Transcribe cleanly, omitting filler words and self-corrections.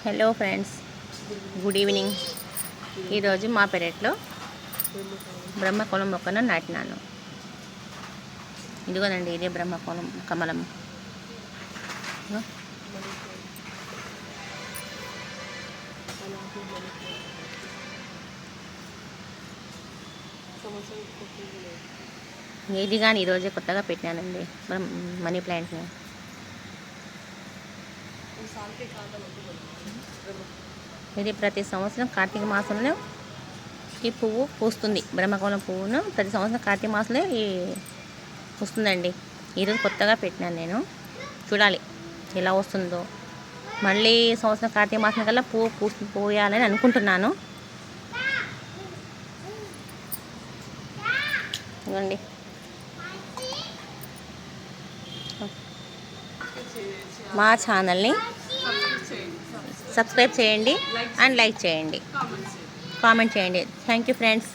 Hello friends, good evening. ఈరోజు మా పెరట్లో బ్రహ్మకోలం మొక్కను నాటినాను. ఇదిగోనండి, ఇదే బ్రహ్మకోలం కమలం. ఇది కానీ ఈరోజే కొత్తగా పెట్టినానండి మనీ ప్లాంట్ని. ఇది ప్రతి సంవత్సరం కార్తీక మాసంలో ఈ పువ్వు పూస్తుంది. బ్రహ్మకోలం పువ్వును ప్రతి సంవత్సరం కార్తీక మాసంలో పూస్తుందండి. ఈరోజు కొత్తగా పెట్టినాను నేను. చూడాలి ఎలా వస్తుందో. మళ్ళీ సంవత్సరం కార్తీక మాసం కల్లా పువ్వు పూయాలని అనుకుంటున్నాను. ఇవ్వండి. మా ఛానల్ని సబ్స్క్రైబ్ చేయండి అండ్ లైక్ చేయండి, కామెంట్ చేయండి. Thank you friends.